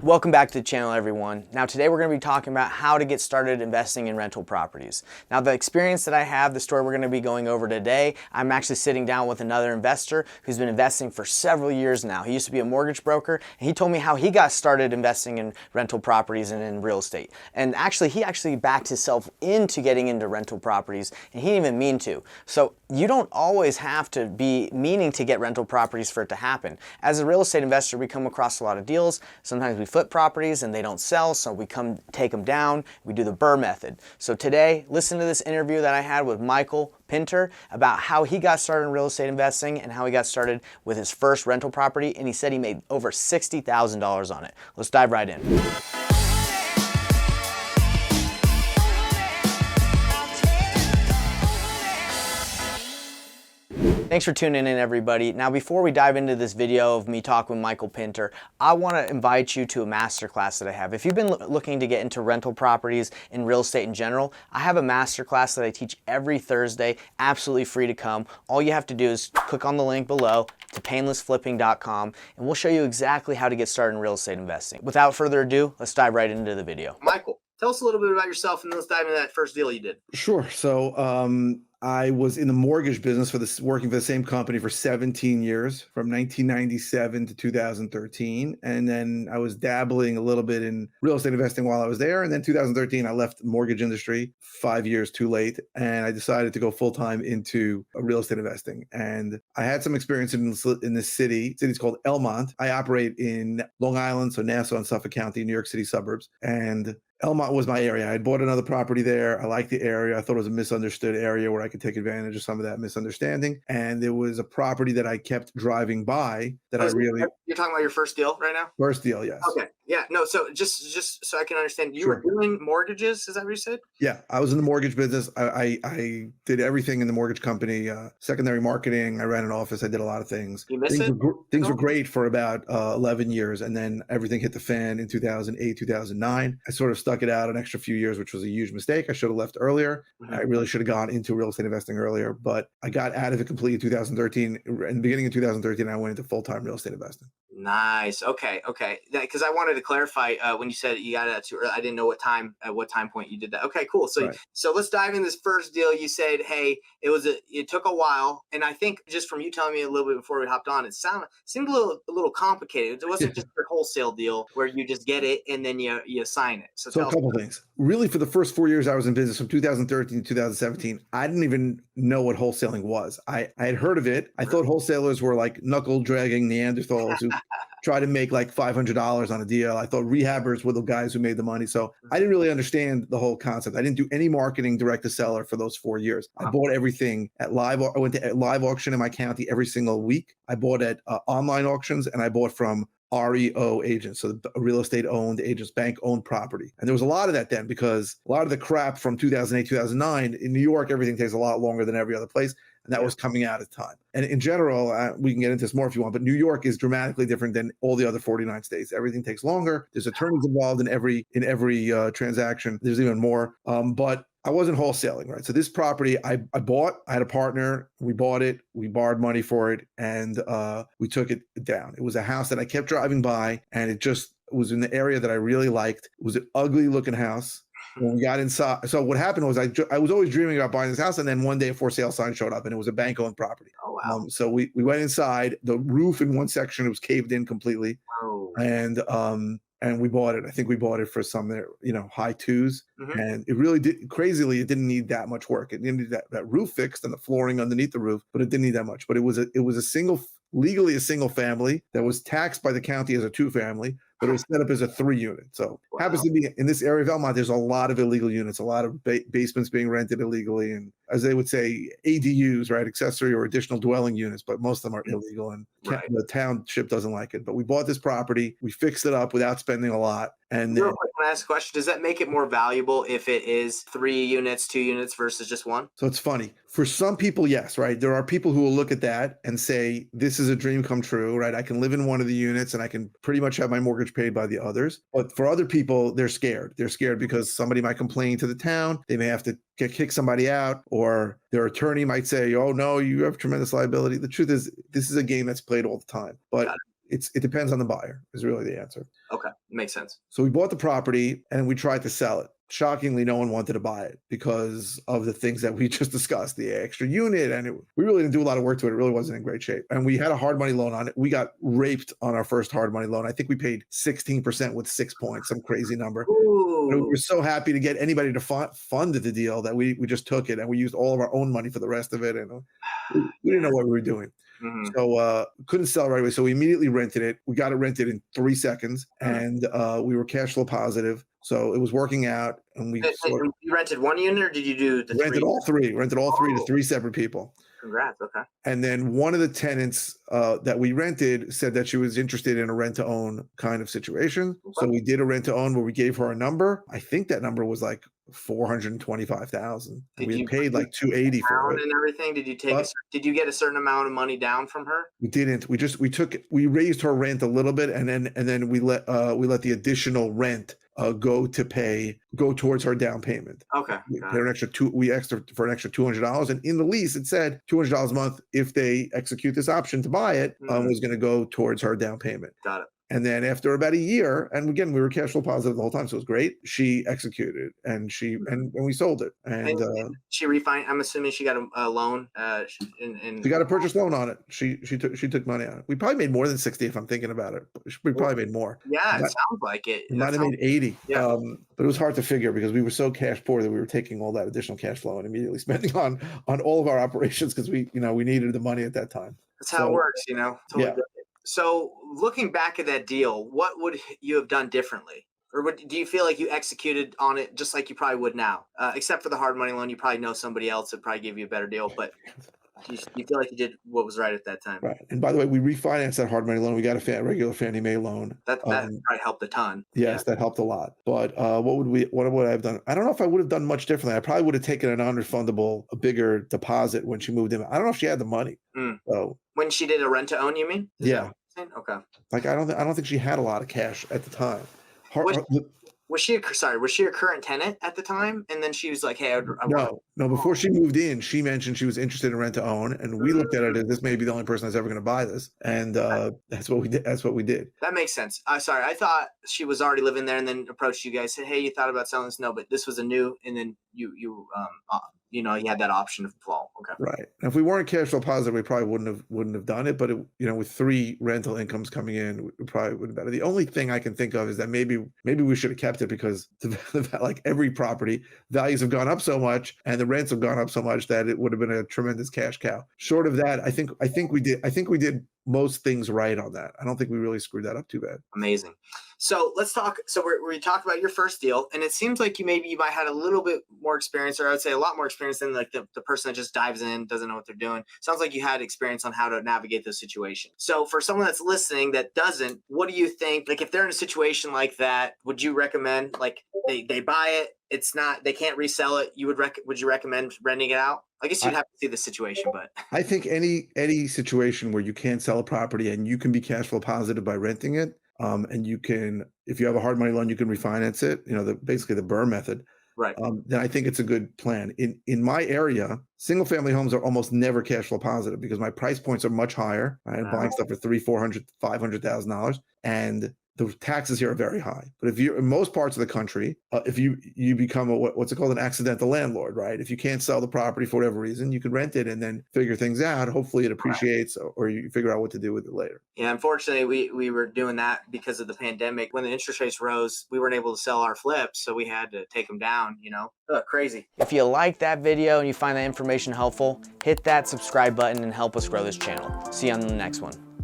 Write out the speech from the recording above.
Welcome back to the channel, everyone. Now today we're going to be talking about how to get started investing in rental properties. Now the experience that I have, the story we're going to be going over today, I'm actually sitting down with another investor who's been investing for several years now. He used to be a mortgage broker, and he told me how he got started investing in rental properties and in real estate. And actually he backed himself into getting into rental properties, and he didn't even mean to. So you don't always have to be meaning to get rental properties for it to happen. As a real estate investor, we come across a lot of deals. Sometimes we flip properties and they don't sell, so we come take them down. We do the Burr method. So today, listen to this interview that I had with Michael Pinter about how he got started in real estate investing and how he got started with his first rental property, and he said he made over $60,000 on it. Let's dive right in. Thanks for tuning in, everybody. Now, before we dive into this video of me talking with Michael Pinter, I want to invite you to a masterclass that I have. If you've been looking to get into rental properties and real estate in general, I have a masterclass that I teach every Thursday, absolutely free to come. All you have to do is click on the link below to painlessflipping.com, and we'll show you exactly how to get started in real estate investing. Without further ado, let's dive right into the video. Michael, tell us a little bit about yourself, and let's dive into that first deal you did. Sure. So I was in the mortgage business working for the same company for 17 years, from 1997 to 2013. And then I was dabbling a little bit in real estate investing while I was there. And then 2013, I left the mortgage industry 5 years too late. And I decided to go full time into real estate investing. And I had some experience in this city. The city's called Elmont. I operate in Long Island, so Nassau and Suffolk County, New York City suburbs. And Elmont was my area. I had bought another property there. I liked the area. I thought it was a misunderstood area where I could take advantage of some of that misunderstanding. And there was a property that I kept driving by that You're talking about your first deal right now? First deal, yes. Okay. Yeah. No. So just so I can understand, you were doing mortgages. Is that what you said? Yeah, I was in the mortgage business. I did everything in the mortgage company, secondary marketing. I ran an office. I did a lot of things. You miss it? Things were great for about 11 years. And then everything hit the fan in 2008, 2009. I sort of stuck it out an extra few years, which was a huge mistake. I should have left earlier. Mm-hmm. I really should have gone into real estate investing earlier, but I got out of it completely in 2013. In the beginning of 2013, I went into full-time real estate investing. Nice. Okay. Because I wanted to clarify when you said you got it too early. I didn't know at what time point you did that. Okay, cool. So So let's dive in this first deal. You said, hey, it took a while, and I think just from you telling me a little bit before we hopped on, it seemed a little complicated. It wasn't just a wholesale deal where you just get it and then you sign it. So a couple things. Really, for the first 4 years I was in business, from 2013 to 2017, I didn't even know what wholesaling was. I had heard of it. I thought wholesalers were like knuckle dragging Neanderthals who try to make like $500 on a deal. I thought rehabbers were the guys who made the money. So I didn't really understand the whole concept. I didn't do any marketing direct to seller for those 4 years. I bought everything at live. I went to live auction in my county every single week. I bought at online auctions, and I bought from REO agents, so the real estate owned agents, bank owned property. And there was a lot of that then, because a lot of the crap from 2008, 2009 in New York, everything takes a lot longer than every other place. And that was coming out at the time. And in general, we can get into this more if you want, but New York is dramatically different than all the other 49 states. Everything takes longer. There's attorneys involved in every transaction. There's even more. But I wasn't wholesaling, right? So this property I bought, I had a partner, we bought it, we borrowed money for it, and we took it down. It was a house that I kept driving by, and it just was in the area that I really liked. It was an ugly looking house. When we got inside, so what happened was I was always dreaming about buying this house, and then one day a for sale sign showed up, and it was a bank-owned property. Oh, wow. So we went inside. The roof in one section, it was caved in completely. Oh. And we bought it. I think we bought it for some, high twos. Mm-hmm. And it really did, crazily, it didn't need that much work. It needed that roof fixed and the flooring underneath the roof, but it didn't need that much. But it was legally a single family that was taxed by the county as a 2-family, but it was set up as a 3-unit. So happens to be in this area of Elmont, there's a lot of illegal units, a lot of basements being rented illegally. And as they would say, ADUs, right? Accessory or additional dwelling units, but most of them are illegal, and the township doesn't like it. But we bought this property, we fixed it up without spending a lot. And real quick, can I ask a question? Does that make it more valuable if it is 3 units, 2 units versus just 1? So it's funny. For some people, yes, right? There are people who will look at that and say, this is a dream come true, right? I can live in one of the units and I can pretty much have my mortgage paid by the others. But for other people, they're scared. They're scared because somebody might complain to the town. They may have to kick somebody out, or their attorney might say, oh, no, you have tremendous liability. The truth is, this is a game that's played all the time. But it depends on the buyer is really the answer. Okay, makes sense. So we bought the property and we tried to sell it. Shockingly, no one wanted to buy it because of the things that we just discussed, the extra unit, and we really didn't do a lot of work to it. It really wasn't in great shape. And we had a hard money loan on it. We got raped on our first hard money loan. I think we paid 16% with 6 points, some crazy number. And we were so happy to get anybody to fund the deal that we just took it, and we used all of our own money for the rest of it. And we didn't know what we were doing. So couldn't sell right away. So we immediately rented it. We got it rented in 3 seconds, and we were cash flow positive. So it was working out. And you rented one unit, or did you do the rented three? all three? Rented all three to 3 separate people. Congrats. Okay. And then one of the tenants that we rented said that she was interested in a rent-to-own kind of situation. Okay. So we did a rent-to-own where we gave her a number. I think that number was like $425,000. We had paid like $280 for it and everything. Did you take? Did you get a certain amount of money down from her? We didn't. We raised her rent a little bit, and then we let the additional rent go towards her down payment. Okay. We paid an extra for an extra $200, and in the lease it said $200 a month if they execute this option to buy it was going to go towards her down payment. Got it. And then after about a year, and again, we were cash flow positive the whole time, so it was great. She executed, and we sold it. And she refinanced. I'm assuming she got a loan. She got a purchase loan on it. She took money on it. We probably made more than 60 if I'm thinking about it. We probably made more. Yeah, it sounds like it. We might have made 80. Yeah. But it was hard to figure because we were so cash poor that we were taking all that additional cash flow and immediately spending on all of our operations because we needed the money at that time. That's how it works, Totally. Yeah. So looking back at that deal, what would you have done differently? Or do you feel like you executed on it just like you probably would now? Except for the hard money loan, you probably know somebody else that probably give you a better deal. But you feel like you did what was right at that time. Right. And by the way, we refinanced that hard money loan. We got a regular Fannie Mae loan. That probably helped a ton. Yes, that helped a lot. But what would I have done? I don't know if I would have done much differently. I probably would have taken a non-refundable, a bigger deposit when she moved in. I don't know if she had the money. So when she did a rent to own, you mean? Yeah. Okay. Like I don't think she had a lot of cash at the time. Was she a current tenant at the time? And then she was like, "Hey, no. Before she moved in, she mentioned she was interested in rent to own, and we looked at it as this may be the only person that's ever going to buy this, and that's what we did. That's what we did. That makes sense. Sorry, I thought she was already living there, and then approached you guys, said, "Hey, you thought about selling this?" No, but this was a new, and then you you had that option of flow. Okay. Right. And if we weren't cash flow positive, we probably wouldn't have done it. But with 3 rental incomes coming in, we probably would have done it. The only thing I can think of is that maybe we should have kept it because like every property, values have gone up so much and the rents have gone up so much that it would have been a tremendous cash cow. Short of that, I think we did most things right on that. I don't think we really screwed that up too bad. Amazing. So let's talk. So we talked about your first deal, and it seems like you might have had a little bit more experience, or I would say a lot more experience than like the person that just dives in, doesn't know what they're doing. Sounds like you had experience on how to navigate those situations. So for someone that's listening that doesn't, what do you think? Like if they're in a situation like that, would you recommend like they buy it, they can't resell it? Would you recommend renting it out? I guess you'd have to see the situation, but I think any situation where you can't sell a property and you can be cash flow positive by renting it, and you can, if you have a hard money loan, you can refinance it. Basically the Burr method. Right. Then I think it's a good plan. In my area, single family homes are almost never cash flow positive because my price points are much higher. I'm buying stuff for $300,000, $400,000, $500,000, and the taxes here are very high. But if you're in most parts of the country, if you become what's it called, an accidental landlord, right? If you can't sell the property for whatever reason, you can rent it and then figure things out. Hopefully it appreciates, or you figure out what to do with it later. Yeah, unfortunately, we were doing that because of the pandemic. When the interest rates rose, we weren't able to sell our flips, so we had to take them down, Crazy. If you like that video and you find that information helpful, hit that subscribe button and help us grow this channel. See you on the next one.